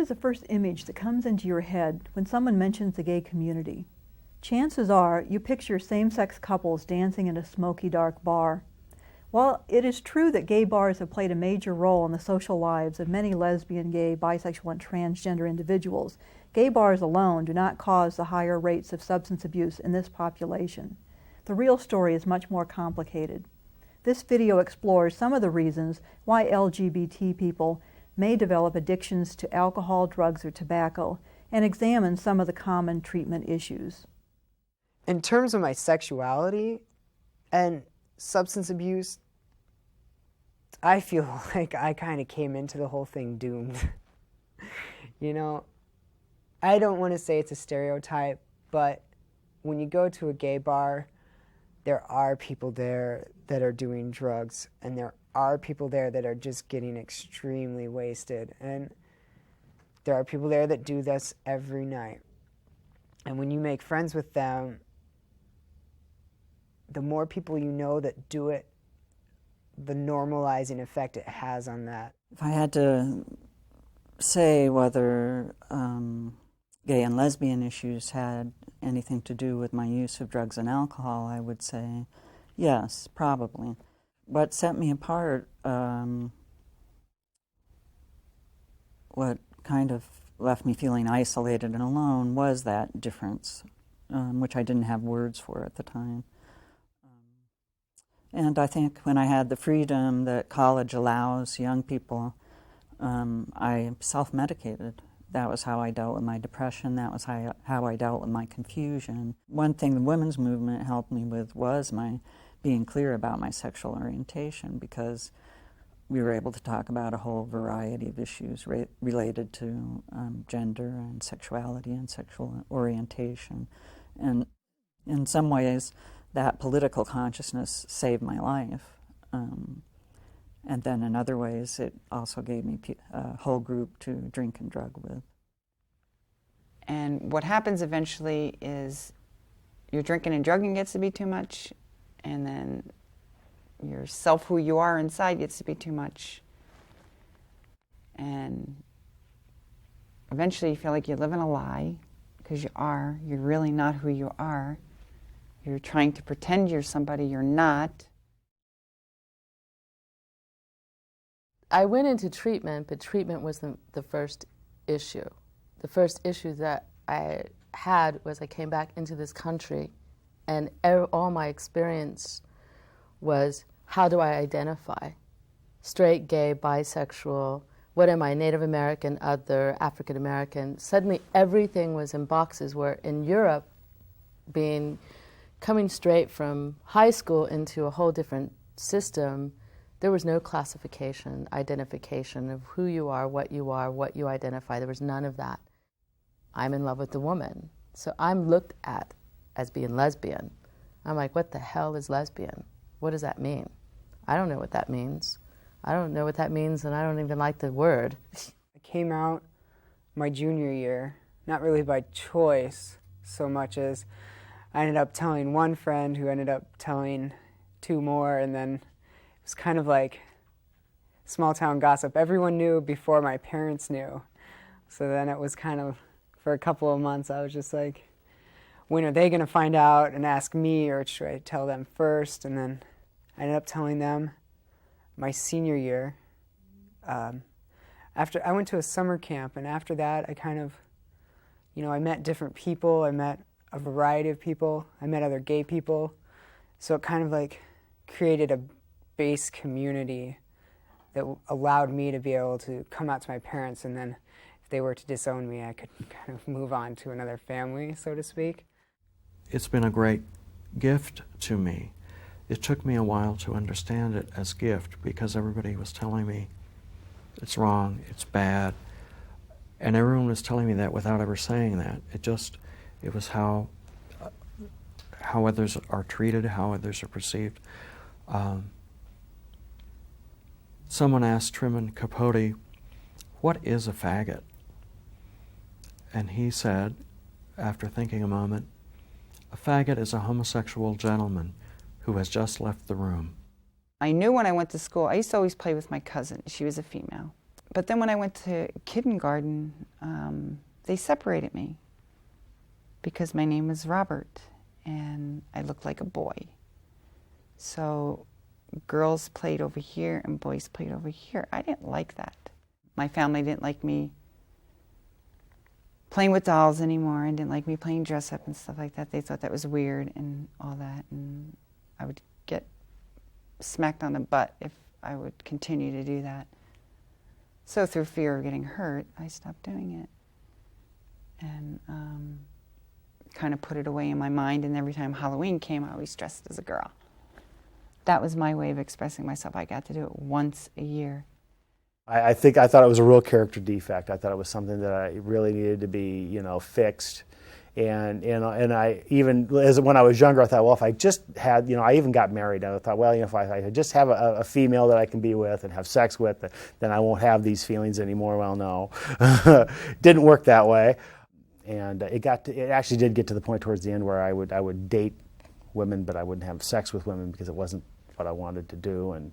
is the first image that comes into your head when someone mentions the gay community? Chances are you picture same-sex couples dancing in a smoky, dark bar. While it is true that gay bars have played a major role in the social lives of many lesbian, gay, bisexual, and transgender individuals, gay bars alone do not cause the higher rates of substance abuse in this population. The real story is much more complicated. This video explores some of the reasons why LGBT people may develop addictions to alcohol, drugs, or tobacco, and examine some of the common treatment issues. In terms of my sexuality and substance abuse, I feel like I kind of came into the whole thing doomed. You know, I don't want to say it's a stereotype, but when you go to a gay bar, there are people there that are doing drugs, and there are people there that are just getting extremely wasted, and there are people there that do this every night. And when you make friends with them, the more people you know that do it, the normalizing effect it has on that. If I had to say whether gay and lesbian issues had anything to do with my use of drugs and alcohol, I would say yes, probably. What set me apart, what kind of left me feeling isolated and alone, was that difference, which I didn't have words for at the time. And I think when I had the freedom that college allows young people, I self-medicated. That was how I dealt with my depression. That was how I dealt with my confusion. One thing the women's movement helped me with was my being clear about my sexual orientation, because we were able to talk about a whole variety of issues related to gender and sexuality and sexual orientation. And in some ways, that political consciousness saved my life. And then in other ways, it also gave me a whole group to drink and drug with. And what happens eventually is your drinking and drugging gets to be too much, and then yourself, who you are inside, gets to be too much. And eventually you feel like you're living a lie, because you're really not who you are. You're trying to pretend you're somebody you're not. I went into treatment, but treatment was the first issue. The first issue that I had was I came back into this country, and all my experience was, how do I identify? Straight, gay, bisexual, what am I, Native American, other, African American? Suddenly everything was in boxes, where in Europe, coming straight from high school into a whole different system, there was no classification, identification of who you are, what you identify. There was none of that. I'm in love with the woman. So I'm looked at as being lesbian. I'm like, what the hell is lesbian? What does that mean? I don't know what that means. I don't know what that means, and I don't even like the word. I came out my junior year, not really by choice so much as I ended up telling one friend who ended up telling two more, and then it was kind of like small town gossip. Everyone knew before my parents knew. So then it was kind of, for a couple of months, I was just like, when are they going to find out and ask me, or should I tell them first? And then I ended up telling them my senior year. After I went to a summer camp, and after that I kind of, I met different people. I met a variety of people. I met other gay people. So it kind of like created a base community that allowed me to be able to come out to my parents, and then if they were to disown me, I could kind of move on to another family, so to speak. It's been a great gift to me. It took me a while to understand it as gift, because everybody was telling me it's wrong, it's bad, and everyone was telling me that without ever saying that. It was how others are treated, how others are perceived. Someone asked Truman Capote, what is a faggot? And he said, after thinking a moment, a faggot is a homosexual gentleman who has just left the room. I knew when I went to school, I used to always play with my cousin. She was a female. But then when I went to kindergarten, they separated me because my name was Robert and I looked like a boy. So girls played over here and boys played over here. I didn't like that. My family didn't like me playing with dolls anymore and didn't like me playing dress up and stuff like that. They thought that was weird and all that, and I would get smacked on the butt if I would continue to do that. So through fear of getting hurt, I stopped doing it and kind of put it away in my mind, and every time Halloween came, I always dressed as a girl. That was my way of expressing myself. I got to do it once a year. I thought it was a real character defect. I thought it was something that I really needed to be, fixed. And I even, when I was younger, I thought, well, if I just had, I even got married. And I thought, well, if I just have a female that I can be with and have sex with, then I won't have these feelings anymore. Well, no, didn't work that way. And it actually did get to the point towards the end where I would date women, but I wouldn't have sex with women because it wasn't what I wanted to do. And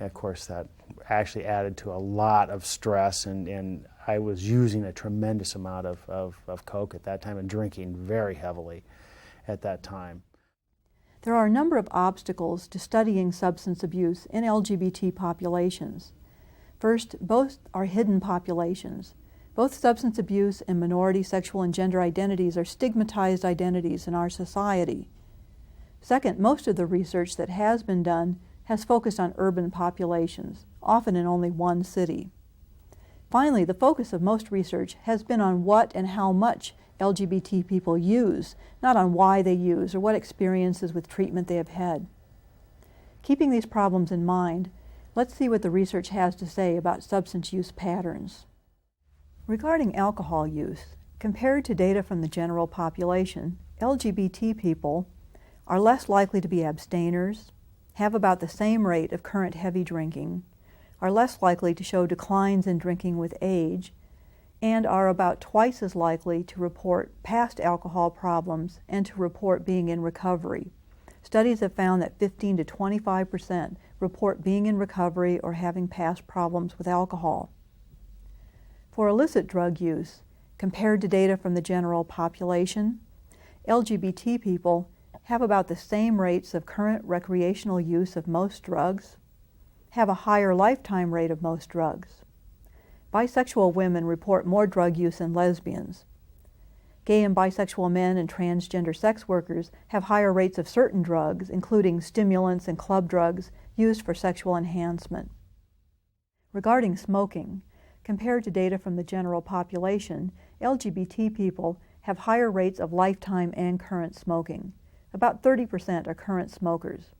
of course, that actually added to a lot of stress, and I was using a tremendous amount of coke at that time and drinking very heavily at that time. There are a number of obstacles to studying substance abuse in LGBT populations. First, both are hidden populations. Both substance abuse and minority sexual and gender identities are stigmatized identities in our society. Second, most of the research that has been done has focused on urban populations, often in only one city. Finally, the focus of most research has been on what and how much LGBT people use, not on why they use or what experiences with treatment they have had. Keeping these problems in mind, let's see what the research has to say about substance use patterns. Regarding alcohol use, compared to data from the general population, LGBT people are less likely to be abstainers, have about the same rate of current heavy drinking, are less likely to show declines in drinking with age, and are about twice as likely to report past alcohol problems and to report being in recovery. Studies have found that 15 to 25% report being in recovery or having past problems with alcohol. For illicit drug use, compared to data from the general population, LGBT people have about the same rates of current recreational use of most drugs, have a higher lifetime rate of most drugs. Bisexual women report more drug use than lesbians. Gay and bisexual men and transgender sex workers have higher rates of certain drugs, including stimulants and club drugs used for sexual enhancement. Regarding smoking, compared to data from the general population, LGBT people have higher rates of lifetime and current smoking. About 30% are current smokers.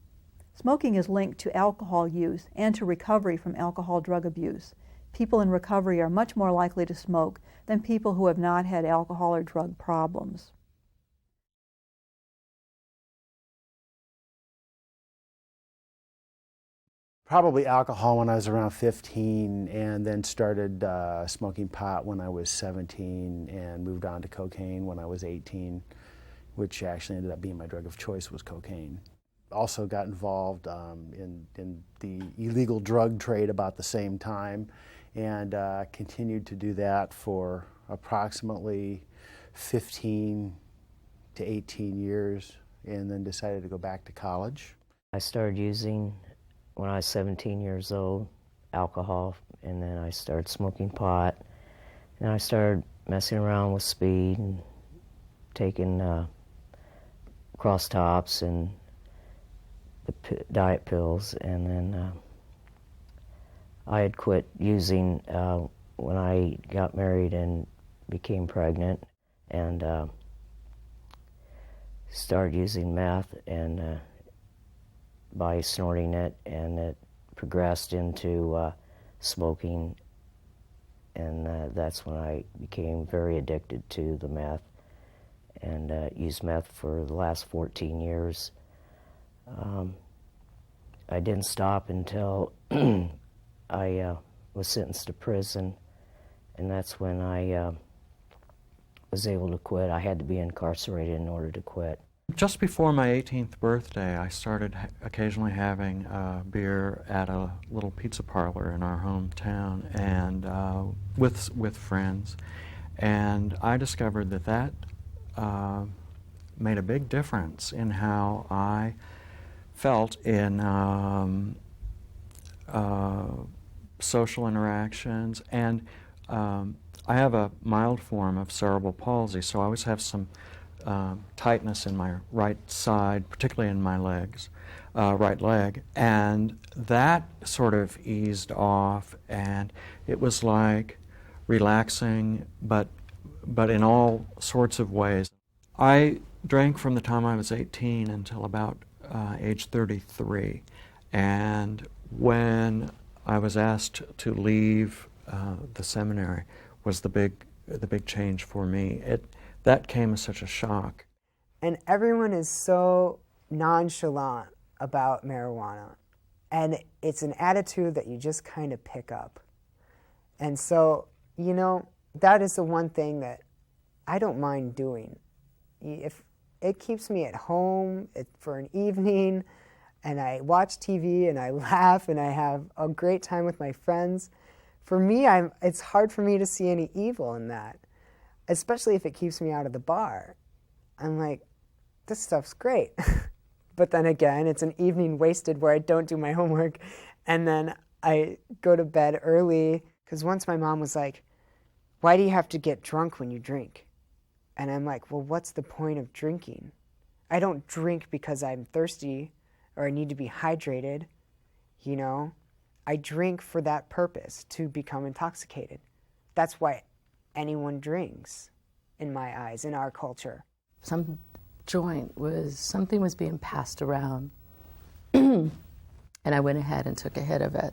Smoking is linked to alcohol use and to recovery from alcohol drug abuse. People in recovery are much more likely to smoke than people who have not had alcohol or drug problems. Probably alcohol when I was around 15, and then started smoking pot when I was 17, and moved on to cocaine when I was 18, which actually ended up being my drug of choice, was cocaine. Also got involved in the illegal drug trade about the same time, and continued to do that for approximately 15 to 18 years, and then decided to go back to college. I started using when I was 17 years old, alcohol, and then I started smoking pot, and I started messing around with speed and taking cross tops and the diet pills, and then I had quit using when I got married and became pregnant, and started using meth, and by snorting it, and it progressed into smoking, and that's when I became very addicted to the meth, and used meth for the last 14 years. I didn't stop until I was sentenced to prison, and that's when I was able to quit. I had to be incarcerated in order to quit. Just before my 18th birthday, I started occasionally having beer at a little pizza parlor in our hometown, and with friends. And I discovered that made a big difference in how I felt in social interactions. And I have a mild form of cerebral palsy, so I always have some tightness in my right side, particularly in my legs, right leg, and that sort of eased off, and it was like relaxing, but in all sorts of ways. I drank from the time I was 18 until about age 33, and when I was asked to leave the seminary was the big change for me. That came as such a shock. And everyone is so nonchalant about marijuana. And it's an attitude that you just kind of pick up. And so, you know, that is the one thing that I don't mind doing. If it keeps me at home for an evening, and I watch TV and I laugh and I have a great time with my friends, for me, it's hard for me to see any evil in that. Especially if it keeps me out of the bar. I'm like, this stuff's great. But then again, it's an evening wasted where I don't do my homework, and then I go to bed early. Because once my mom was like, why do you have to get drunk when you drink? And I'm like, well, what's the point of drinking? I don't drink because I'm thirsty or I need to be hydrated, you know? I drink for that purpose, to become intoxicated. That's why anyone drinks, in my eyes, in our culture. Some joint something was being passed around, and I went ahead and took a hit of it.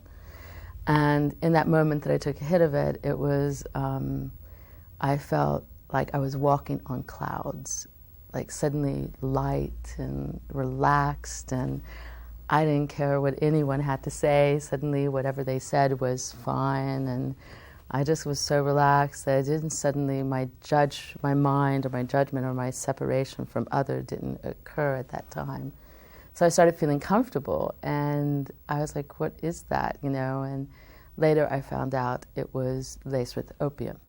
And in that moment that I took a hit of it, it was, I felt like I was walking on clouds, like suddenly light and relaxed, and I didn't care what anyone had to say. Suddenly whatever they said was fine, and I just was so relaxed that I didn't suddenly, my mind or my judgment or my separation from other didn't occur at that time. So I started feeling comfortable, and I was like, what is that, you know? And later I found out it was laced with opium.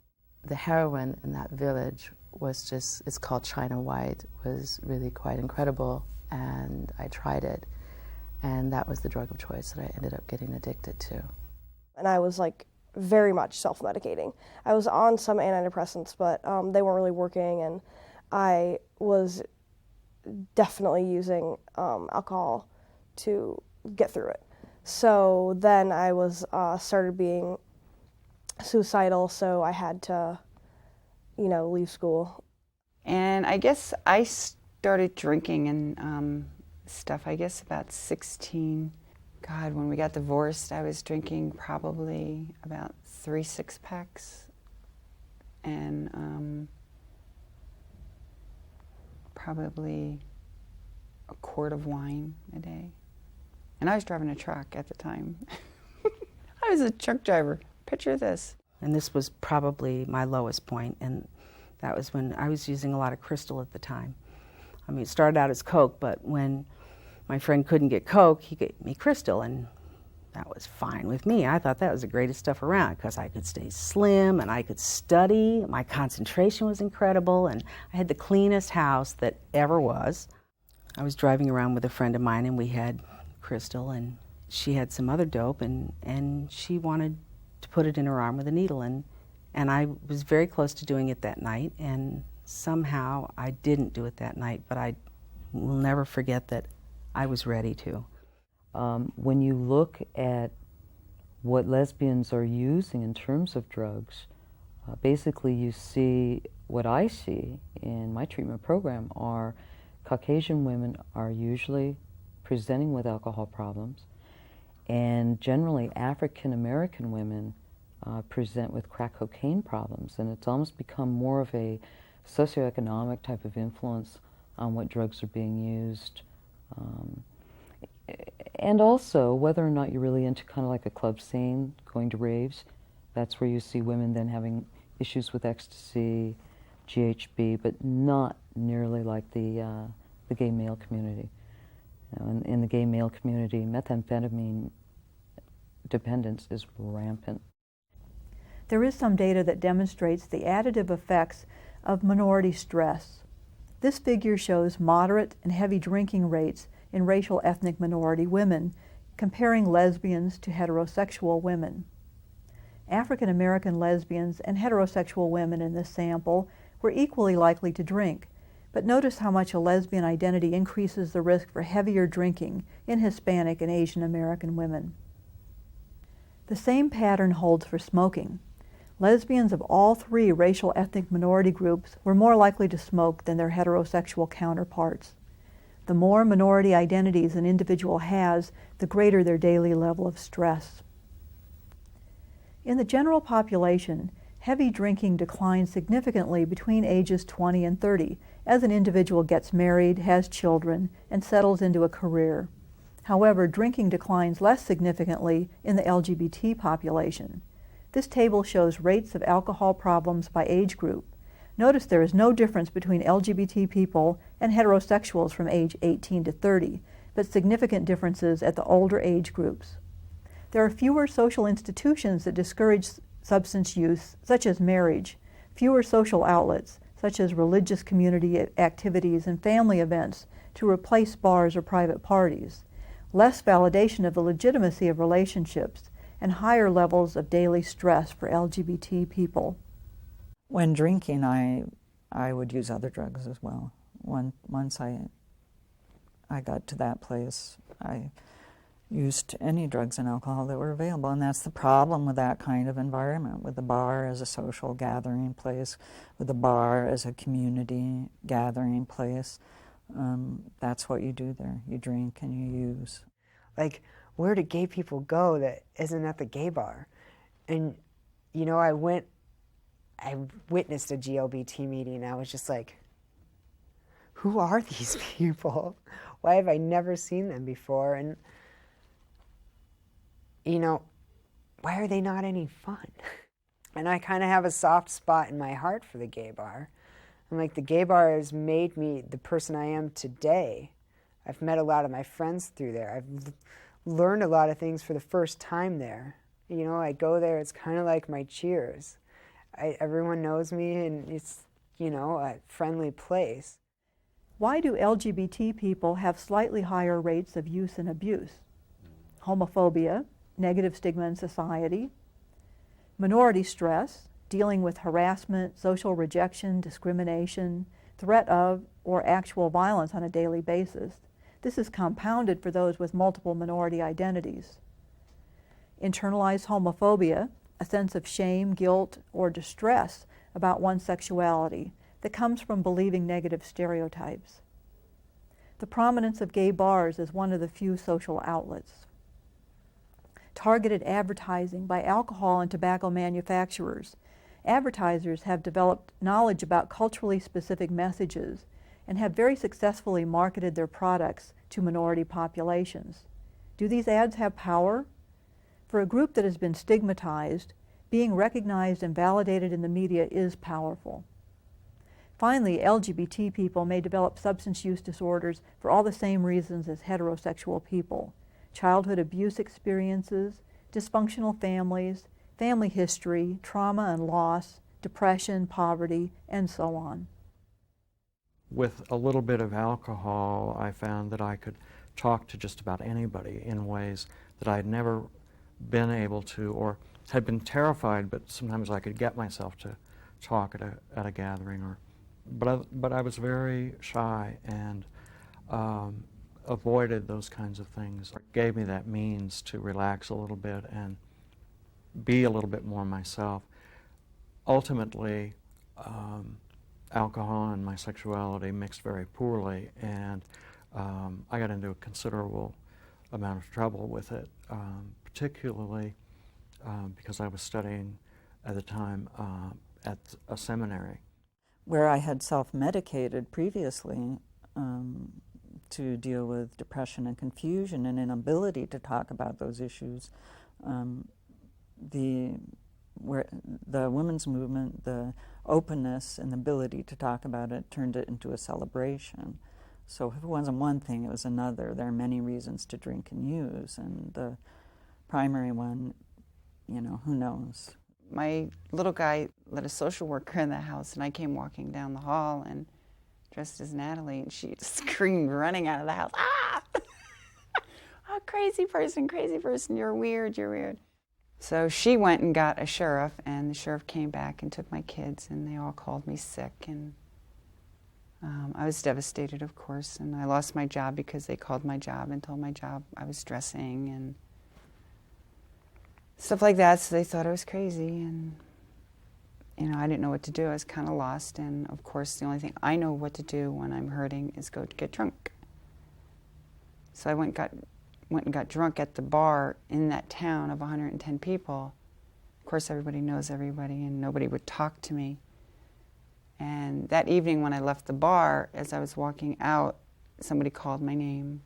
The heroin in that village was just, it's called China White, was really quite incredible, and I tried it, and that was the drug of choice that I ended up getting addicted to. And I was like very much self-medicating. I was on some antidepressants, but they weren't really working, and I was definitely using alcohol to get through it. So then I was started being suicidal, so I had to, you know, leave school. And I guess I started drinking and stuff, I guess about 16. God, when we got divorced, I was drinking probably about 3 6-packs and probably a quart of wine a day. And I was driving a truck at the time. I was a truck driver. Picture this. And this was probably my lowest point, and that was when I was using a lot of Crystal at the time. I mean, it started out as Coke, but when my friend couldn't get Coke, he gave me Crystal, and that was fine with me. I thought that was the greatest stuff around because I could stay slim and I could study. My concentration was incredible, and I had the cleanest house that ever was. I was driving around with a friend of mine, and we had Crystal, and she had some other dope, and she wanted to put it in her arm with a needle, and I was very close to doing it that night, and somehow I didn't do it that night, but I will never forget that I was ready to. When you look at what lesbians are using in terms of drugs, basically you see, what I see in my treatment program are Caucasian women are usually presenting with alcohol problems, and generally African American women present with crack cocaine problems, and it's almost become more of a socioeconomic type of influence on what drugs are being used. And also, whether or not you're really into kind of like a club scene, going to raves, that's where you see women then having issues with ecstasy, GHB, but not nearly like the the gay male community. You know, in the gay male community, methamphetamine dependence is rampant. There is some data that demonstrates the additive effects of minority stress. This figure shows moderate and heavy drinking rates in racial ethnic minority women, comparing lesbians to heterosexual women. African American lesbians and heterosexual women in this sample were equally likely to drink, but notice how much a lesbian identity increases the risk for heavier drinking in Hispanic and Asian American women. The same pattern holds for smoking. Lesbians of all three racial ethnic minority groups were more likely to smoke than their heterosexual counterparts. The more minority identities an individual has, the greater their daily level of stress. In the general population, heavy drinking declines significantly between ages 20 and 30 as an individual gets married, has children, and settles into a career. However, drinking declines less significantly in the LGBT population. This table shows rates of alcohol problems by age group. Notice there is no difference between LGBT people and heterosexuals from age 18 to 30, but significant differences at the older age groups. There are fewer social institutions that discourage substance use, such as marriage, fewer social outlets, such as religious community activities and family events, to replace bars or private parties, less validation of the legitimacy of relationships, and higher levels of daily stress for LGBT people. When drinking, I would use other drugs as well. Once I got to that place, I used any drugs and alcohol that were available, and that's the problem with that kind of environment, with the bar as a social gathering place, with the bar as a community gathering place. That's what you do there. You drink and you use. Like, where do gay people go that isn't at the gay bar? And, you know, I witnessed a GLBT meeting, and I was just like, who are these people? Why have I never seen them before? And, you know, why are they not any fun? And I kind of have a soft spot in my heart for the gay bar. I'm like, the gay bar has made me the person I am today. I've met a lot of my friends through there. I've learned a lot of things for the first time there. You know, I go there, it's kind of like my Cheers. Everyone knows me, and it's, you know, a friendly place. Why do LGBT people have slightly higher rates of use and abuse? Homophobia, negative stigma in society, minority stress, dealing with harassment, social rejection, discrimination, threat of, or actual violence on a daily basis. This is compounded for those with multiple minority identities. Internalized homophobia, a sense of shame, guilt, or distress about one's sexuality that comes from believing negative stereotypes. The prominence of gay bars as one of the few social outlets. Targeted advertising by alcohol and tobacco manufacturers. Advertisers have developed knowledge about culturally specific messages and have very successfully marketed their products to minority populations. Do these ads have power? For a group that has been stigmatized, being recognized and validated in the media is powerful. Finally, LGBT people may develop substance use disorders for all the same reasons as heterosexual people: childhood abuse experiences, dysfunctional families, family history, trauma and loss, depression, poverty, and so on. With a little bit of alcohol, I found that I could talk to just about anybody in ways that I'd never been able to, or had been terrified, but sometimes I could get myself to talk at a gathering. But I was very shy and avoided those kinds of things. It gave me that means to relax a little bit and be a little bit more myself. Ultimately, alcohol and my sexuality mixed very poorly, and I got into a considerable amount of trouble with it, particularly because I was studying at the time at a seminary. Where I had self-medicated previously to deal with depression and confusion and inability to talk about those issues, the women's movement, the openness and the ability to talk about it turned it into a celebration. So if it wasn't one thing, it was another. There are many reasons to drink and use, and the primary one, you know, who knows? My little guy let a social worker in the house, and I came walking down the hall and dressed as Natalie, and she screamed running out of the house, "Ah! Oh, crazy person, you're weird, you're weird." So she went and got a sheriff, and the sheriff came back and took my kids, and they all called me sick, and I was devastated, of course, and I lost my job because they called my job and told my job I was dressing and stuff like that, so they thought I was crazy, and you know, I didn't know what to do. I was kind of lost, and of course the only thing I know what to do when I'm hurting is go to get drunk. So I went and got drunk at the bar in that town of 110 people. Of course everybody knows everybody, and nobody would talk to me. And that evening when I left the bar, as I was walking out, somebody called my name.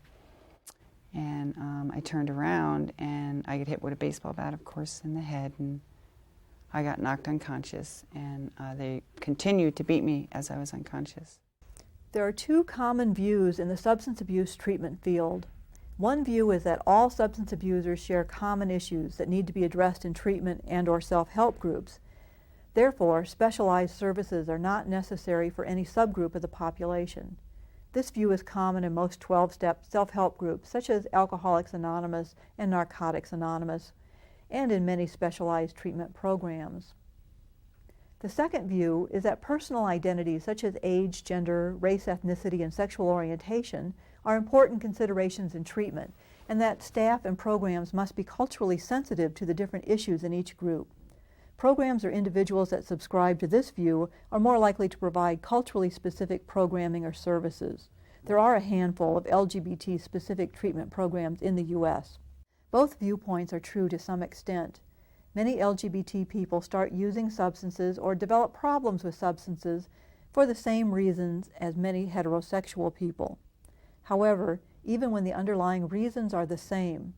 And I turned around, and I got hit with a baseball bat, of course, in the head, and I got knocked unconscious. And they continued to beat me as I was unconscious. There are two common views in the substance abuse treatment field. One view is that all substance abusers share common issues that need to be addressed in treatment and/or self-help groups. Therefore, specialized services are not necessary for any subgroup of the population. This view is common in most 12-step self-help groups, such as Alcoholics Anonymous and Narcotics Anonymous, and in many specialized treatment programs. The second view is that personal identities such as age, gender, race, ethnicity, and sexual orientation are important considerations in treatment, and that staff and programs must be culturally sensitive to the different issues in each group. Programs or individuals that subscribe to this view are more likely to provide culturally specific programming or services. There are a handful of LGBT-specific treatment programs in the U.S. Both viewpoints are true to some extent. Many LGBT people start using substances or develop problems with substances for the same reasons as many heterosexual people. However, even when the underlying reasons are the same,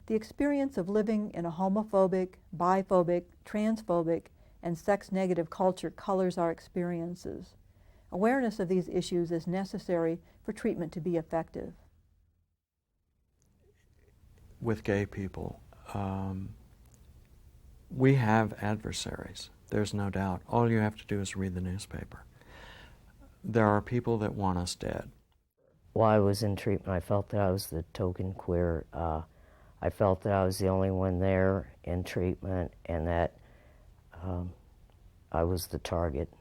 the experience of living in a homophobic, biphobic, transphobic, and sex-negative culture colors our experiences. Awareness of these issues is necessary for treatment to be effective. With gay people, we have adversaries. There's no doubt. All you have to do is read the newspaper. There are people that want us dead. While I was in treatment, I felt that I was the token queer. I felt that I was the only one there in treatment, and that I was the target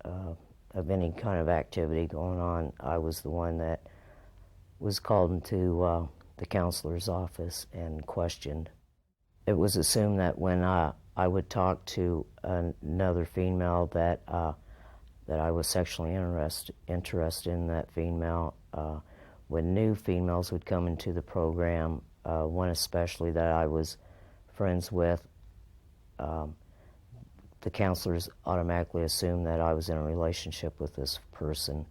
of any kind of activity going on. I was the one that was called into the counselor's office and questioned. It was assumed that when I would talk to another female that I was sexually interested in that female. When new females would come into the program, one especially that I was friends with, the counselors automatically assumed that I was in a relationship with this person,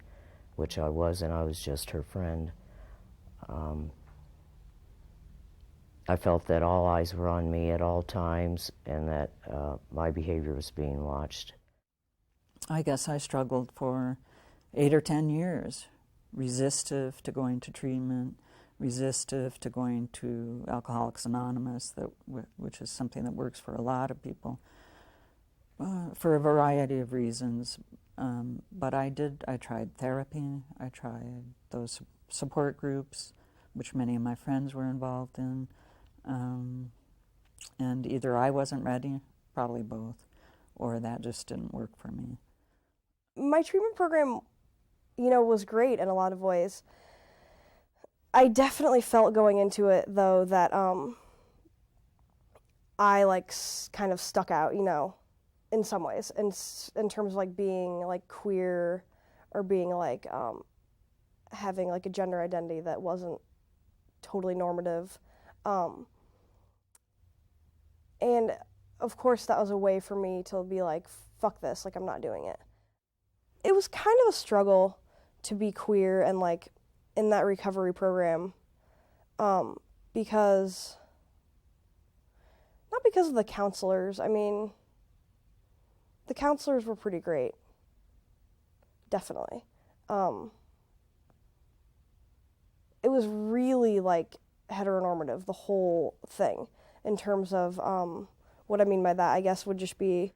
which I wasn't. I was just her friend. I felt that all eyes were on me at all times, and that my behavior was being watched. I guess I struggled for 8 or 10 years, resistive to going to treatment, resistive to going to Alcoholics Anonymous, which is something that works for a lot of people, for a variety of reasons. But I tried therapy, I tried those support groups, which many of my friends were involved in, and either I wasn't ready, probably both, or that just didn't work for me. My treatment program, was great in a lot of ways. I definitely felt going into it, though, that I kind of stuck out, in some ways, in terms of being queer, or being having a gender identity that wasn't totally normative, and of course that was a way for me to be fuck this, I'm not doing it. It was kind of a struggle to be queer and in that recovery program, because not because of the counselors. I mean, the counselors were pretty great, definitely, was really like heteronormative, the whole thing, in terms of what I mean by that, I guess, would just be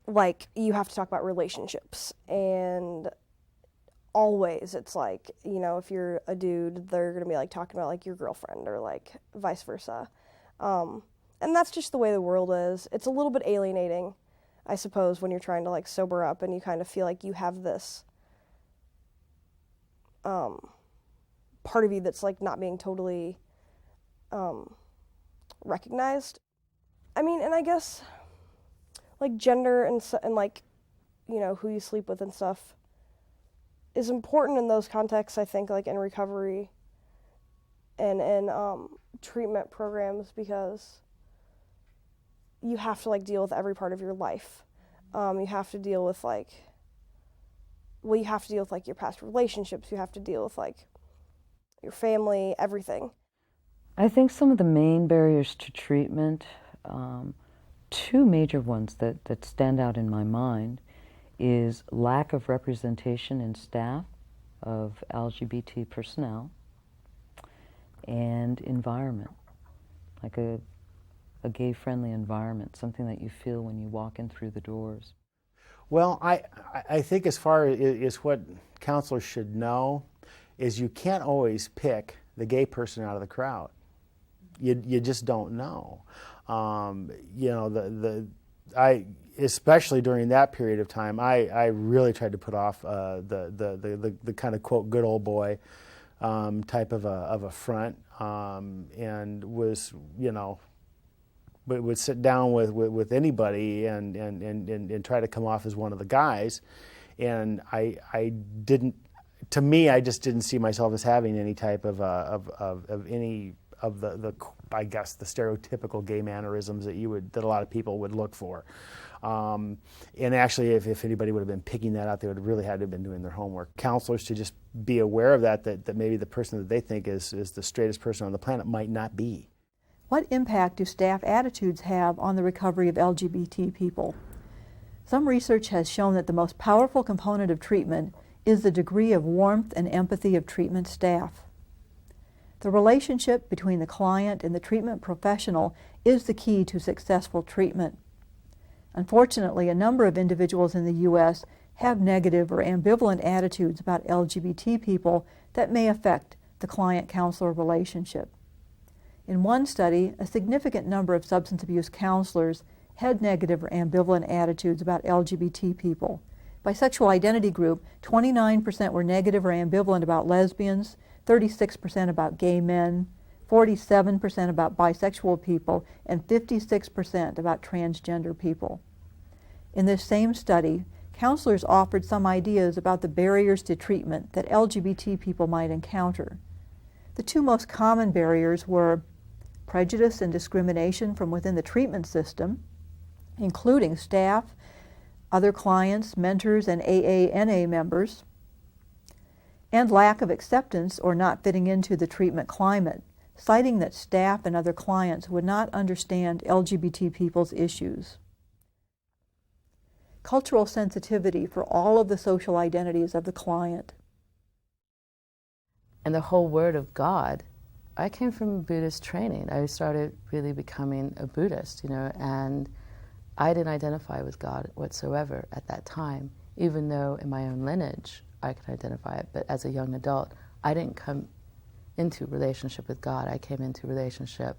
like you have to talk about relationships, and always it's like, you know, if you're a dude, they're gonna be like talking about like your girlfriend or like vice versa, and that's just the way the world is. It's a little bit alienating, I suppose, when you're trying to like sober up and you kind of feel like you have this part of you that's like not being totally recognized. I mean, and I guess like gender and like, you know, who you sleep with and stuff is important in those contexts, I think, like in recovery and in treatment programs, because you have to like deal with every part of your life. You have to deal with like, well, you have to deal with like your past relationships, you have to deal with like your family, everything. I think some of the main barriers to treatment, two major ones that stand out in my mind, is lack of representation in staff of LGBT personnel and environment, like a gay-friendly environment, something that you feel when you walk in through the doors. Well, I think as far as what counselors should know is you can't always pick the gay person out of the crowd. You just don't know. You know, especially during that period of time, I really tried to put off the kind of quote good old boy type of a front, and was, you know, would sit down with anybody and try to come off as one of the guys, and I didn't. To me, I just didn't see myself as having any type of any of the I guess the stereotypical gay mannerisms that a lot of people would look for. And actually, if anybody would have been picking that out, they would have really had to have been doing their homework. Counselors to just be aware of that maybe the person that they think is the straightest person on the planet might not be. What impact do staff attitudes have on the recovery of LGBT people? Some research has shown that the most powerful component of treatment is the degree of warmth and empathy of treatment staff. The relationship between the client and the treatment professional is the key to successful treatment. Unfortunately, a number of individuals in the U.S. have negative or ambivalent attitudes about LGBT people that may affect the client-counselor relationship. In one study, a significant number of substance abuse counselors had negative or ambivalent attitudes about LGBT people. By sexual identity group, 29% were negative or ambivalent about lesbians, 36% about gay men, 47% about bisexual people, and 56% about transgender people. In this same study, counselors offered some ideas about the barriers to treatment that LGBT people might encounter. The two most common barriers were prejudice and discrimination from within the treatment system, including staff, other clients, mentors, and AA/NA members, and lack of acceptance or not fitting into the treatment climate, citing that staff and other clients would not understand LGBT people's issues. Cultural sensitivity for all of the social identities of the client. And the whole word of God, I came from Buddhist training. I started really becoming a Buddhist, you know, and I didn't identify with God whatsoever at that time, even though in my own lineage I could identify it. But as a young adult, I didn't come into relationship with God. I came into relationship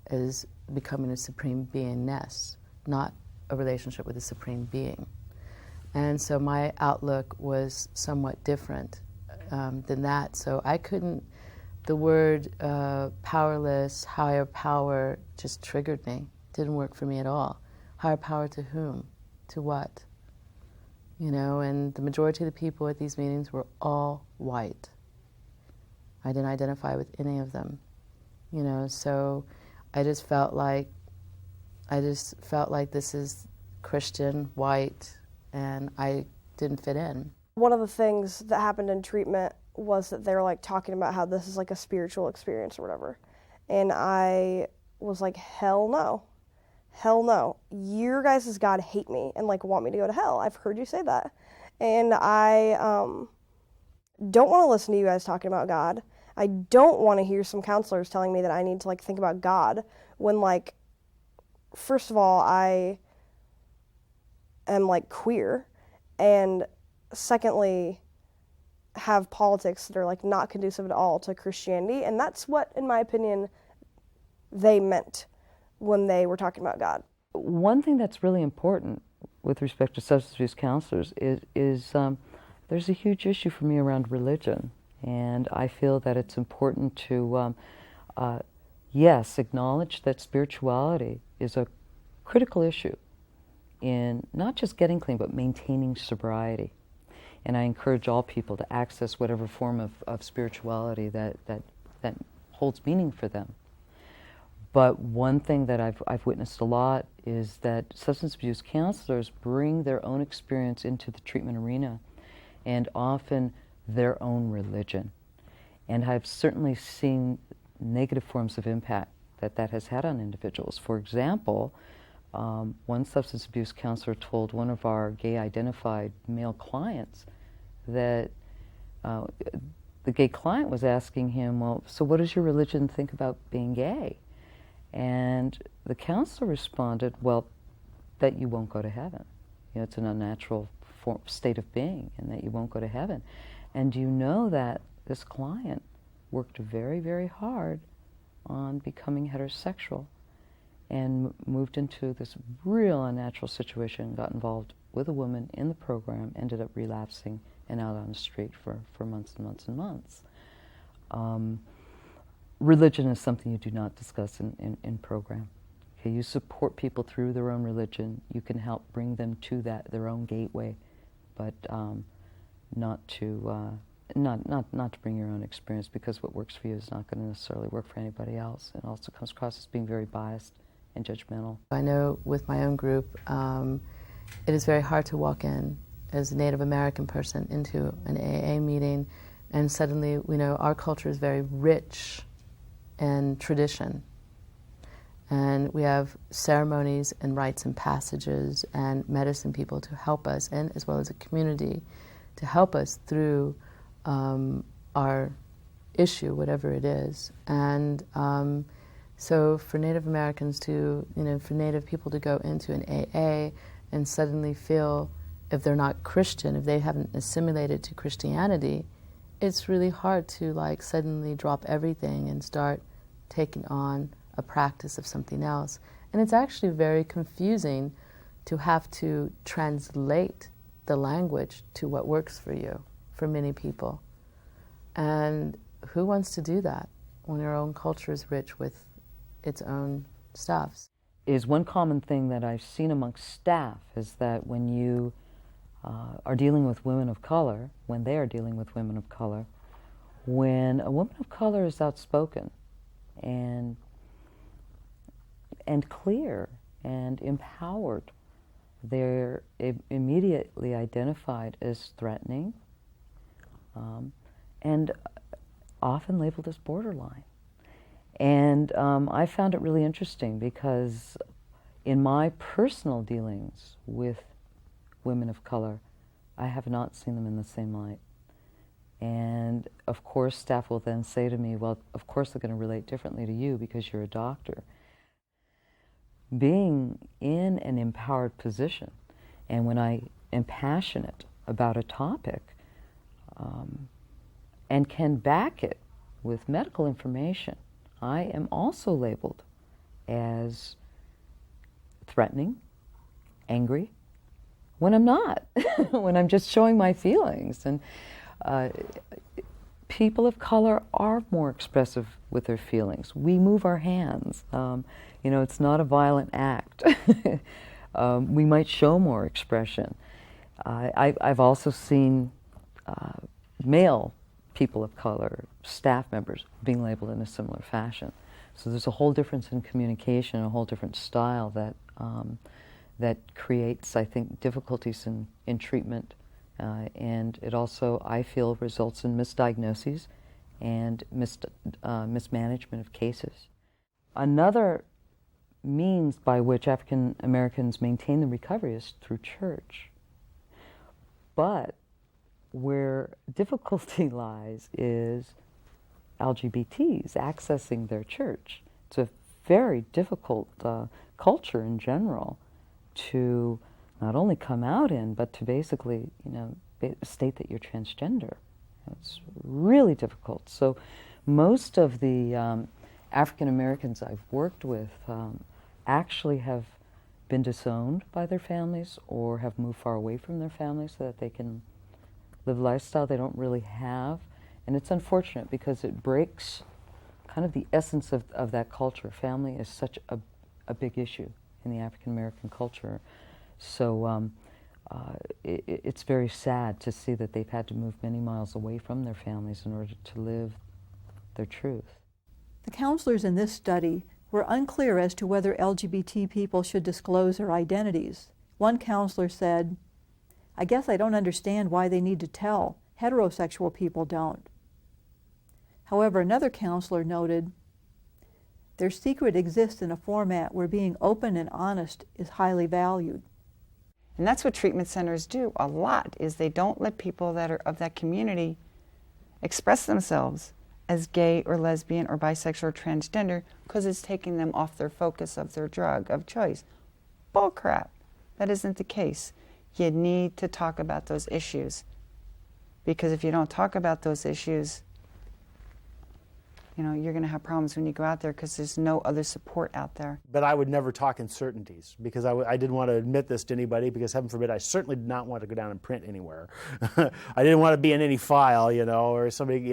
as becoming a supreme beingness, not a relationship with a supreme being. And so my outlook was somewhat different than that. So I couldn't, the word powerless, higher power just triggered me. Didn't work for me at all. Higher power to whom? To what? You know, and the majority of the people at these meetings were all white. I didn't identify with any of them, you know, so I just felt like this is Christian, white, and I didn't fit in. One of the things that happened in treatment was that they were like talking about how this is like a spiritual experience or whatever. And I was like, hell no. Hell no. Your guys' God hate me and like want me to go to hell. I've heard you say that. And I don't want to listen to you guys talking about God. I don't want to hear some counselors telling me that I need to like think about God when like, first of all, I am like queer, and secondly, have politics that are like not conducive at all to Christianity, and that's what, in my opinion, they meant when they were talking about God. One thing that's really important with respect to substance abuse counselors is there's a huge issue for me around religion, and I feel that it's important to, yes, acknowledge that spirituality is a critical issue in not just getting clean, but maintaining sobriety. And I encourage all people to access whatever form of spirituality that holds meaning for them. But one thing that I've witnessed a lot is that substance abuse counselors bring their own experience into the treatment arena, and often their own religion. And I've certainly seen negative forms of impact that has had on individuals. For example, one substance abuse counselor told one of our gay-identified male clients that the gay client was asking him, well, so what does your religion think about being gay? And the counselor responded, well, that you won't go to heaven. You know, it's an unnatural state of being, and that you won't go to heaven. And you know that this client worked very, very hard on becoming heterosexual and moved into this real unnatural situation, got involved with a woman in the program, ended up relapsing and out on the street for months and months and months. Religion is something you do not discuss in program. Okay, you support people through their own religion. You can help bring them to their own gateway, but not to bring your own experience, because what works for you is not going to necessarily work for anybody else. It also comes across as being very biased and judgmental. I know with my own group, it is very hard to walk in as a Native American person into an AA meeting, and suddenly, our culture is very rich in tradition. And we have ceremonies and rites and passages and medicine people to help us, and as well as a community to help us through our issue, whatever it is. And so for Native Americans to, for Native people to go into an AA and suddenly feel, if they're not Christian, if they haven't assimilated to Christianity, it's really hard to suddenly drop everything and start taking on a practice of something else. And it's actually very confusing to have to translate the language to what works for you, for many people. And who wants to do that when your own culture is rich with its own stuffs? Is one common thing that I've seen amongst staff is that when you are dealing with women of color, when they are dealing with women of color, when a woman of color is outspoken and clear and empowered, they're immediately identified as threatening and often labeled as borderline. And I found it really interesting because in my personal dealings with women of color, I have not seen them in the same light. And of course, staff will then say to me, well, of course they're going to relate differently to you because you're a doctor. Being in an empowered position, and when I am passionate about a topic and can back it with medical information, I am also labeled as threatening, angry, when I'm not, when I'm just showing my feelings. And people of color are more expressive with their feelings. We move our hands. It's not a violent act. We might show more expression. I've also seen male people of color, staff members, being labeled in a similar fashion. So there's a whole difference in communication, a whole different style that creates, I think, difficulties in treatment. And it also, I feel, results in misdiagnoses and mismanagement of cases. Another means by which African Americans maintain the recovery is through church. But where difficulty lies is LGBTs accessing their church. It's a very difficult culture in general to not only come out in, but to basically, state that you're transgender. It's really difficult. So most of the African Americans I've worked with actually have been disowned by their families or have moved far away from their families so that they can live a lifestyle they don't really have. And it's unfortunate because it breaks kind of the essence of that culture. Family is such a big issue in the African American culture. So it's very sad to see that they've had to move many miles away from their families in order to live their truth. The counselors in this study were unclear as to whether LGBT people should disclose their identities. One counselor said, "I guess I don't understand why they need to tell. Heterosexual people don't." However, another counselor noted, "Their secret exists in a format where being open and honest is highly valued." And that's what treatment centers do a lot, is they don't let people that are of that community express themselves as gay or lesbian or bisexual or transgender because it's taking them off their focus of their drug of choice. Bull crap. That isn't the case. You need to talk about those issues, because if you don't talk about those issues, you're going to have problems when you go out there because there's no other support out there. But I would never talk in certainties because I didn't want to admit this to anybody because, heaven forbid, I certainly did not want to go down and print anywhere. I didn't want to be in any file, or somebody,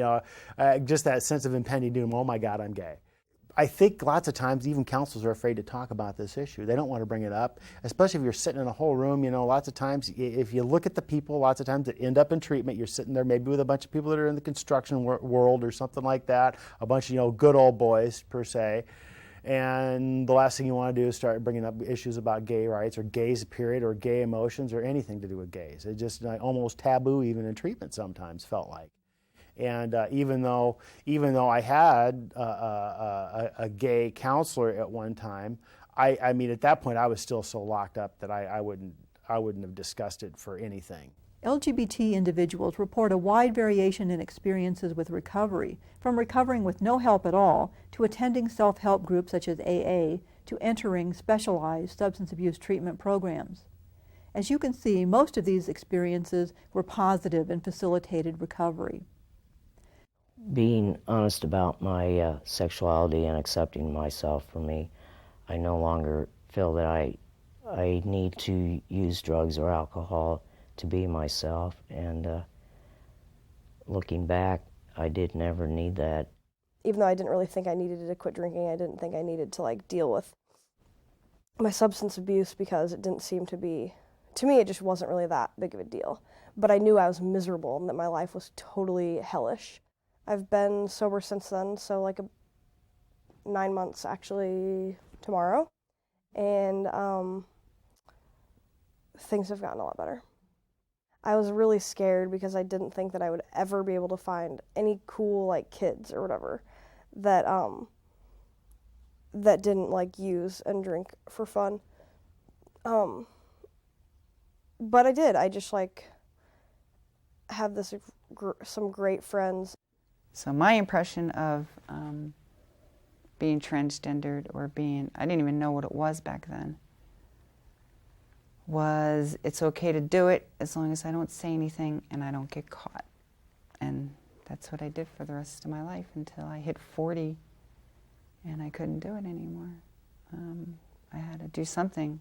just that sense of impending doom, oh my God, I'm gay. I think lots of times even counselors are afraid to talk about this issue. They don't want to bring it up, especially if you're sitting in a whole room. Lots of times, if you look at the people, lots of times that end up in treatment, you're sitting there maybe with a bunch of people that are in the construction world or something like that, a bunch of, good old boys, per se. And the last thing you want to do is start bringing up issues about gay rights or gays, period, or gay emotions or anything to do with gays. It's just almost taboo even in treatment sometimes, felt like. And even though I had a gay counselor at one time, I mean at that point I was still so locked up that I wouldn't have discussed it for anything. LGBT individuals report a wide variation in experiences with recovery, from recovering with no help at all to attending self-help groups such as AA to entering specialized substance abuse treatment programs. As you can see, most of these experiences were positive and facilitated recovery. Being honest about my sexuality and accepting myself, for me, I no longer feel that I need to use drugs or alcohol to be myself, and looking back, I did never need that. Even though I didn't really think I needed to quit drinking, I didn't think I needed to deal with my substance abuse because it didn't seem to be, to me it just wasn't really that big of a deal. But I knew I was miserable and that my life was totally hellish. I've been sober since then, so 9 months actually tomorrow, and things have gotten a lot better. I was really scared because I didn't think that I would ever be able to find any cool kids or whatever that that didn't use and drink for fun. But I did. I just have some great friends. So my impression of being transgendered or I didn't even know what it was back then, was it's okay to do it as long as I don't say anything and I don't get caught. And that's what I did for the rest of my life until I hit 40 and I couldn't do it anymore. I had to do something.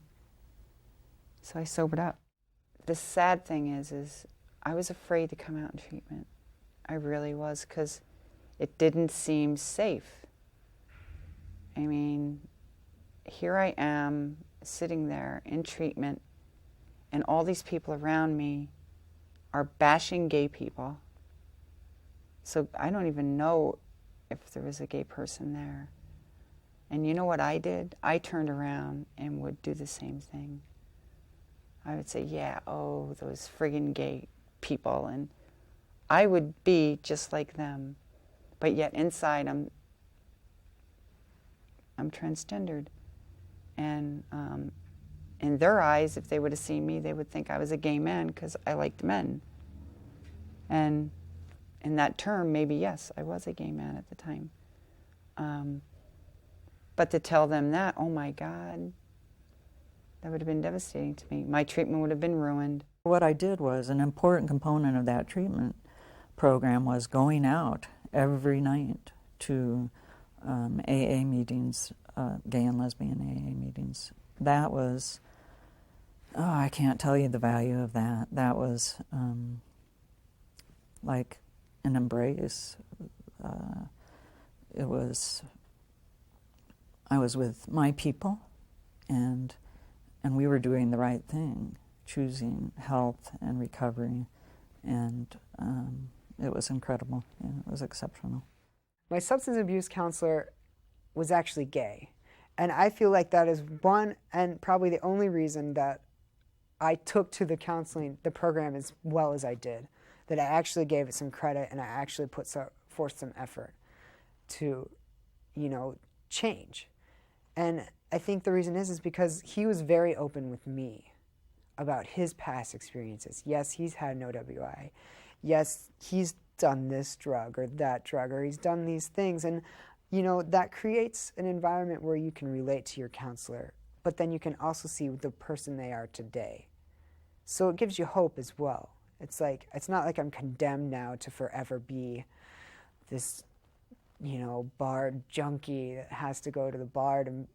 So I sobered up. The sad thing is I was afraid to come out in treatment. I really was, because it didn't seem safe. I mean, here I am sitting there in treatment, and all these people around me are bashing gay people. So I don't even know if there was a gay person there. And you know what I did? I turned around and would do the same thing. I would say, yeah, oh, those friggin' gay people, and I would be just like them, but yet inside I'm transgendered. And in their eyes, if they would have seen me, they would think I was a gay man because I liked men. And in that term, maybe, yes, I was a gay man at the time. But to tell them that, oh my God, that would have been devastating to me. My treatment would have been ruined. What I did was, an important component of that treatment program was going out every night to AA meetings, gay and lesbian AA meetings. That was, oh, I can't tell you the value of that. That was like an embrace. It was, I was with my people, and we were doing the right thing, choosing health and recovery, and it was incredible. Yeah, it was exceptional. My substance abuse counselor was actually gay, and I feel like that is one and probably the only reason that I took to the counseling, the program, as well as I did, that I actually gave it some credit and I actually forced some effort to, change. And I think the reason is because he was very open with me about his past experiences. Yes, he's had an OWI. Yes, he's done this drug or that drug, or he's done these things. And, that creates an environment where you can relate to your counselor, but then you can also see the person they are today. So it gives you hope as well. It's not like I'm condemned now to forever be this, bar junkie that has to go to the bar to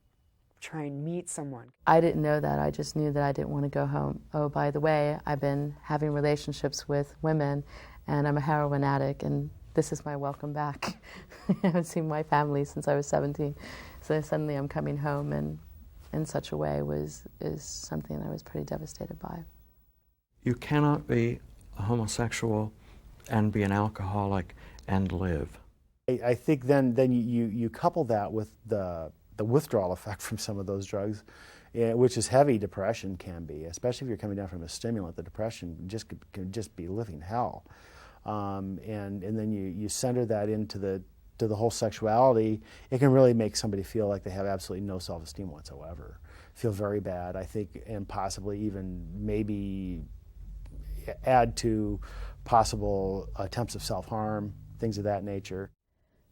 try and meet someone. I didn't know that. I just knew that I didn't want to go home. Oh, by the way, I've been having relationships with women, and I'm a heroin addict, and this is my welcome back. I haven't seen my family since I was 17. So suddenly I'm coming home, and in such a way is something I was pretty devastated by. You cannot be a homosexual and be an alcoholic and live. I think then you couple that with the withdrawal effect from some of those drugs, which is heavy depression can be, especially if you're coming down from a stimulant. The depression can just be living hell, and then you center that into the whole sexuality. It can really make somebody feel like they have absolutely no self-esteem whatsoever, feel very bad, I think, and possibly even maybe add to possible attempts of self-harm, things of that nature.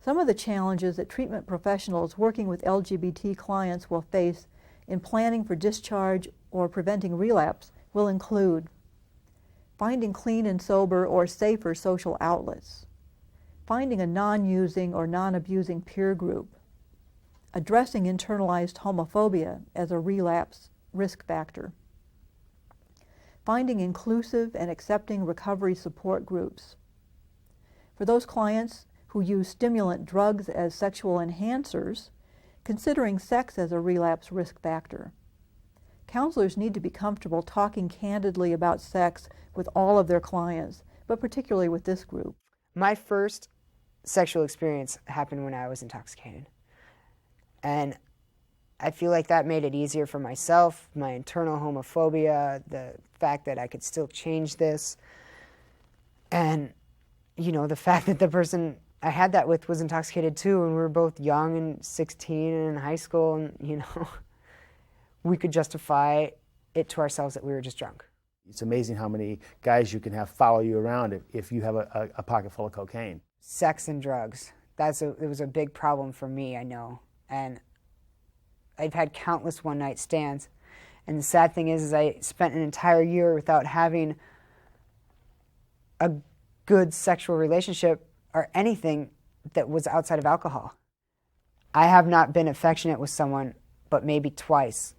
Some of the challenges that treatment professionals working with LGBT clients will face in planning for discharge or preventing relapse will include finding clean and sober or safer social outlets, finding a non-using or non-abusing peer group, addressing internalized homophobia as a relapse risk factor, finding inclusive and accepting recovery support groups. For those clients who use stimulant drugs as sexual enhancers, considering sex as a relapse risk factor. Counselors need to be comfortable talking candidly about sex with all of their clients, but particularly with this group. My first sexual experience happened when I was intoxicated. And I feel like that made it easier for myself, my internal homophobia, the fact that I could still change this, and, the fact that the person I had that with was intoxicated too, and we were both young and 16 and in high school, and, we could justify it to ourselves that we were just drunk. It's amazing how many guys you can have follow you around if you have a pocket full of cocaine. Sex and drugs. It was a big problem for me, I know. And I've had countless one-night stands. And the sad thing is I spent an entire year without having a good sexual relationship or anything that was outside of alcohol. I have not been affectionate with someone but maybe twice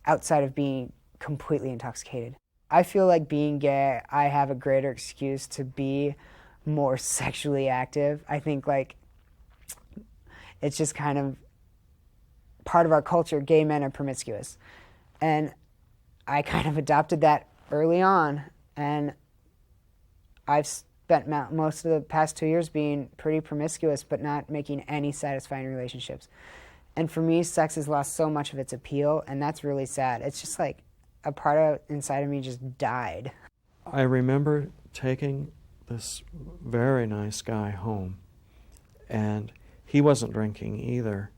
outside of being completely intoxicated. I feel like being gay, I have a greater excuse to be more sexually active. I think it's just kind of part of our culture. Gay men are promiscuous. And I kind of adopted that early on, and I've spent most of the past 2 years being pretty promiscuous but not making any satisfying relationships. And for me, sex has lost so much of its appeal, and that's really sad. It's just like a part inside of me just died. I remember taking this very nice guy home, and he wasn't drinking either.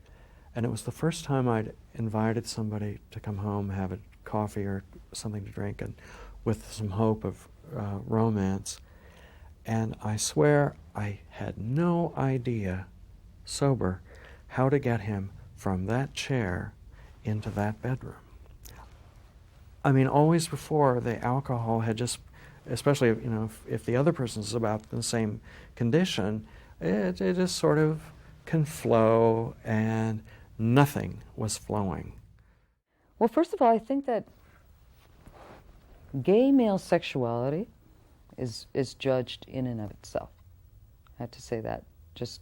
And it was the first time I'd invited somebody to come home, have a coffee or something to drink, and with some hope of romance. And I swear I had no idea, sober, how to get him from that chair into that bedroom. I mean, always before, the alcohol had just, especially if the other person's about the same condition, it just sort of can flow, and nothing was flowing. Well, first of all, I think that gay male sexuality is judged in and of itself. I have to say that, just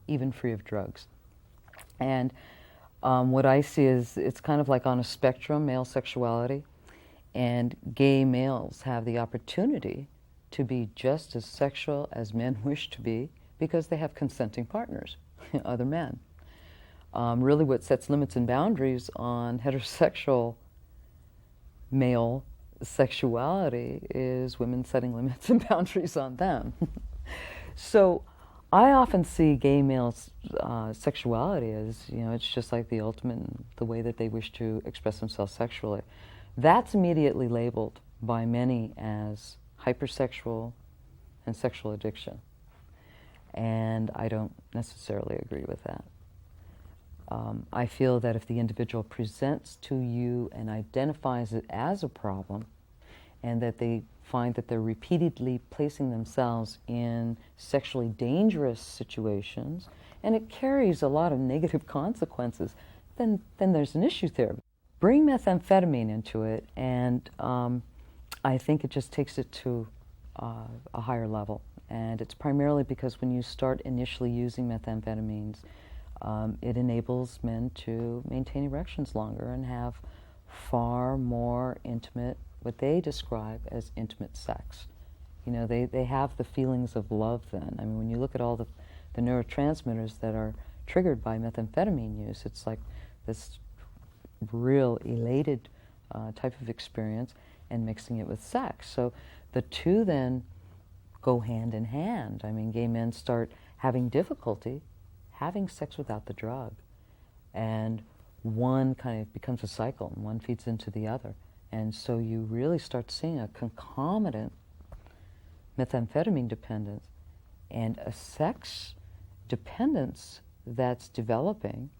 even free of drugs. And what I see is it's kind of like on a spectrum, male sexuality, and gay males have the opportunity to be just as sexual as men wish to be because they have consenting partners, other men. Really what sets limits and boundaries on heterosexual male sexuality is women setting limits and boundaries on them. So I often see gay males' sexuality as, it's just like the ultimate, the way that they wish to express themselves sexually. That's immediately labeled by many as hypersexual and sexual addiction. And I don't necessarily agree with that. I feel that if the individual presents to you and identifies it as a problem, and that they find that they're repeatedly placing themselves in sexually dangerous situations, and it carries a lot of negative consequences, then there's an issue there. Bring methamphetamine into it, and I think it just takes it to a higher level. And it's primarily because when you start initially using methamphetamines, it enables men to maintain erections longer and have far more intimate, what they describe as intimate sex. They have the feelings of love then. I mean, when you look at all the neurotransmitters that are triggered by methamphetamine use, it's like this real elated type of experience, and mixing it with sex. So the two then go hand in hand. I mean, gay men start having difficulty having sex without the drug, and one kind of becomes a cycle, and one feeds into the other. And so you really start seeing a concomitant methamphetamine dependence and a sex dependence that's developing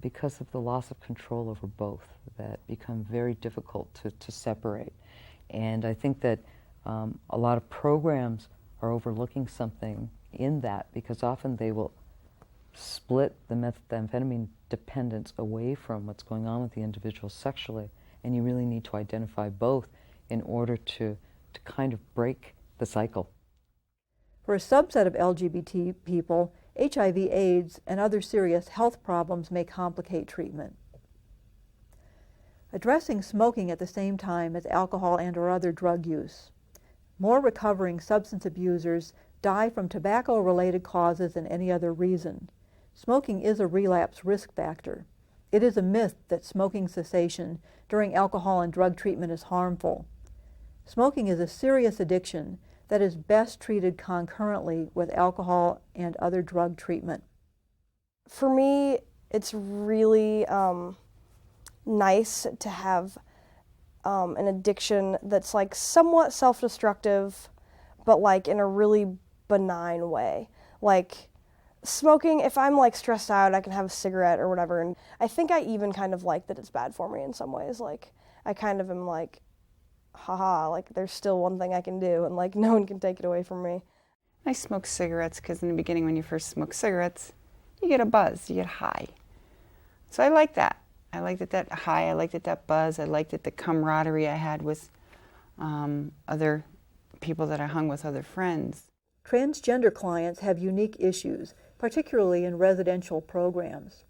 because of the loss of control over both, that become very difficult to separate. And I think that a lot of programs are overlooking something in that, because often they will split the methamphetamine dependence away from what's going on with the individual sexually, and you really need to identify both in order to kind of break the cycle. For a subset of LGBT people, HIV/AIDS and other serious health problems may complicate treatment. Addressing smoking at the same time as alcohol and/or other drug use. More recovering substance abusers die from tobacco-related causes than any other reason. Smoking is a relapse risk factor. It is a myth that smoking cessation during alcohol and drug treatment is harmful. Smoking is a serious addiction that is best treated concurrently with alcohol and other drug treatment. For me, it's really nice to have an addiction that's like somewhat self-destructive, but like in a really benign way. Like smoking, if I'm like stressed out, I can have a cigarette or whatever, and I think I even kind of like that it's bad for me in some ways. Like I kind of am like, haha, like there's still one thing I can do, and like no one can take it away from me. I smoke cigarettes because in the beginning when you first smoke cigarettes, you get a buzz, you get high. So I like that. I liked it, that high, I liked it, that buzz, I liked it, the camaraderie I had with other people that I hung with, other friends. Transgender clients have unique issues, particularly in residential programs.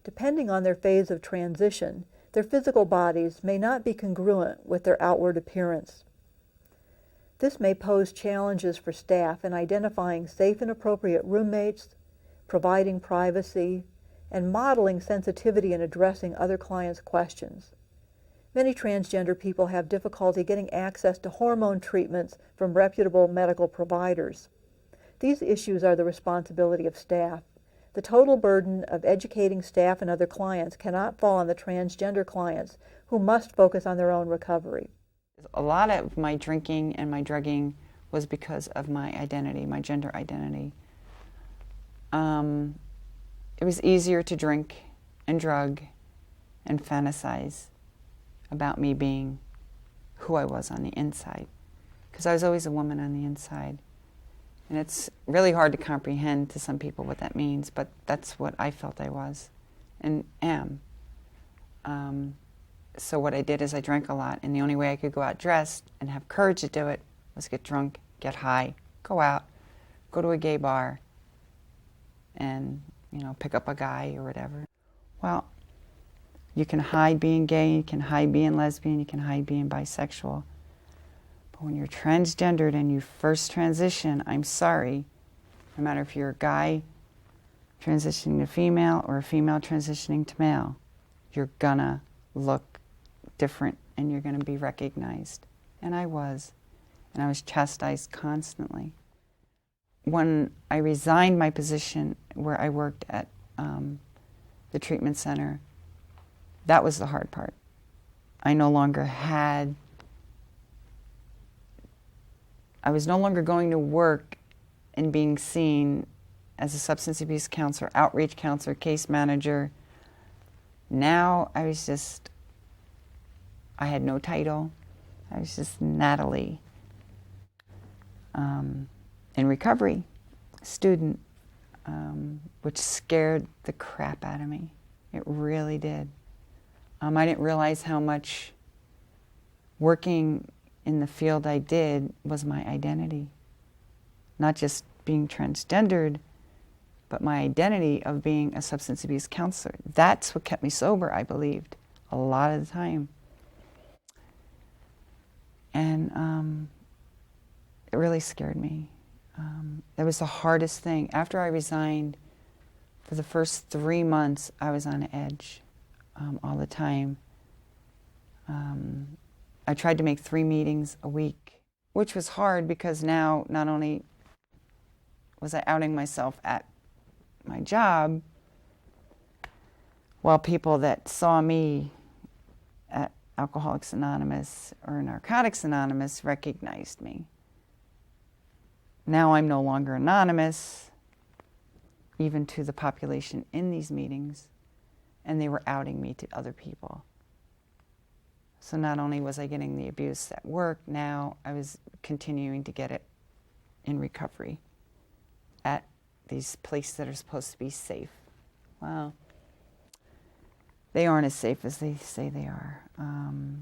Depending on their phase of transition, their physical bodies may not be congruent with their outward appearance. This may pose challenges for staff in identifying safe and appropriate roommates, providing privacy, and modeling sensitivity in addressing other clients' questions. Many transgender people have difficulty getting access to hormone treatments from reputable medical providers. These issues are the responsibility of staff. The total burden of educating staff and other clients cannot fall on the transgender clients, who must focus on their own recovery. A lot of my drinking and my drugging was because of my identity, my gender identity. It was easier to drink and drug and fantasize about me being who I was on the inside, because I was always a woman on the inside. And it's really hard to comprehend to some people what that means, but that's what I felt I was and am. So what I did is I drank a lot, and the only way I could go out dressed and have courage to do it was get drunk, get high, go out, go to a gay bar, and, you know, pick up a guy or whatever. Well, you can hide being gay, you can hide being lesbian, you can hide being bisexual. But when you're transgendered and you first transition, I'm sorry, no matter if you're a guy transitioning to female or a female transitioning to male, you're gonna look different and you're gonna be recognized. And I was chastised constantly. When I resigned my position where I worked at the treatment center, that was the hard part. I was no longer going to work and being seen as a substance abuse counselor, outreach counselor, case manager. Now I had no title. I was just Natalie, in recovery, student, which scared the crap out of me. It really did. I didn't realize how much working in the field I did was my identity. Not just being transgendered, but my identity of being a substance abuse counselor. That's what kept me sober, I believed, a lot of the time. And it really scared me. That was the hardest thing. After I resigned, for the first 3 months, I was on edge all the time. I tried to make 3 meetings a week, which was hard because now not only was I outing myself at my job, while people that saw me at Alcoholics Anonymous or Narcotics Anonymous recognized me. Now I'm no longer anonymous, even to the population in these meetings, and they were outing me to other people. So not only was I getting the abuse at work, now I was continuing to get it in recovery at these places that are supposed to be safe. Well, they aren't as safe as they say they are.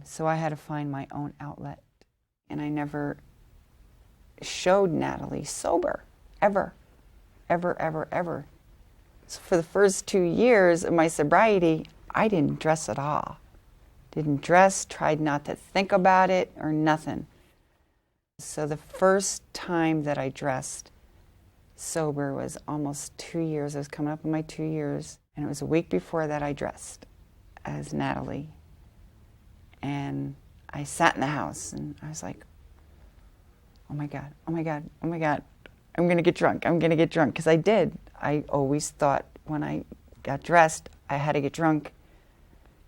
So I had to find my own outlet. And I never showed Natalie sober, ever, ever, ever, ever. So for the first 2 years of my sobriety, I didn't dress at all. Didn't dress, tried not to think about it or nothing. So the first time that I dressed sober was almost 2 years. I was coming up on my 2 years, and it was a week before that I dressed as Natalie. And I sat in the house and I was like, oh my God, oh my God, oh my God, I'm gonna get drunk, I'm gonna get drunk, because I did. I always thought when I got dressed, I had to get drunk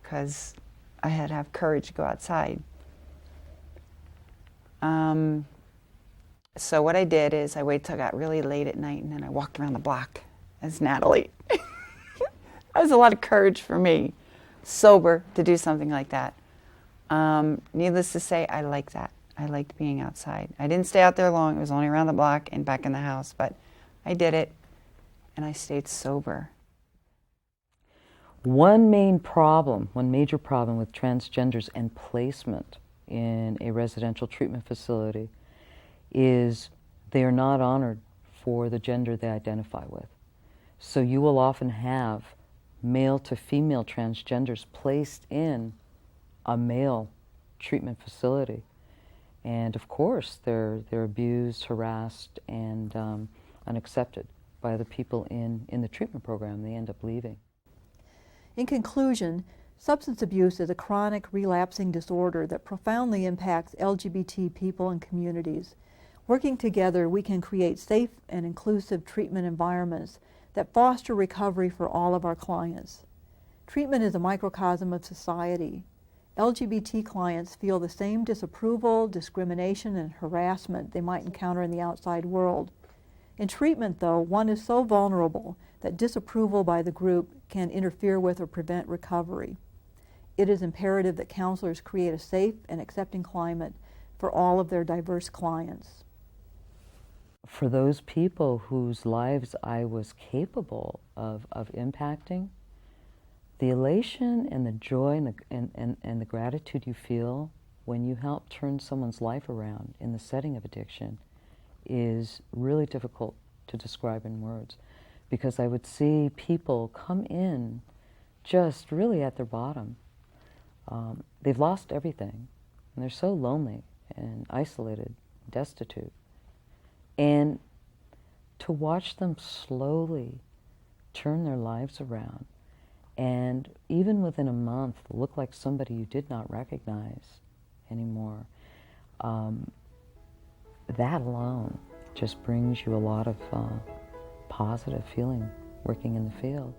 because I had to have courage to go outside. So what I did is I waited till I got really late at night, and then I walked around the block as Natalie. That was a lot of courage for me, sober, to do something like that. Needless to say, I liked that. I liked being outside. I didn't stay out there long. It was only around the block and back in the house, but I did it, and I stayed sober. One major problem with transgenders and placement in a residential treatment facility is they are not honored for the gender they identify with. So you will often have male to female transgenders placed in a male treatment facility. And of course, they're abused, harassed, and unaccepted by the people in the treatment program. They end up leaving. In conclusion, substance abuse is a chronic relapsing disorder that profoundly impacts LGBT people and communities. Working together, we can create safe and inclusive treatment environments that foster recovery for all of our clients. Treatment is a microcosm of society. LGBT clients feel the same disapproval, discrimination, and harassment they might encounter in the outside world. In treatment, though, one is so vulnerable that disapproval by the group can interfere with or prevent recovery. It is imperative that counselors create a safe and accepting climate for all of their diverse clients. For those people whose lives I was capable of impacting, the elation and the joy and the gratitude you feel when you help turn someone's life around in the setting of addiction is really difficult to describe in words, because I would see people come in just really at their bottom. They've lost everything, and they're so lonely and isolated, destitute. And to watch them slowly turn their lives around, and even within a month look like somebody you did not recognize anymore, that alone just brings you a lot of positive feeling working in the field.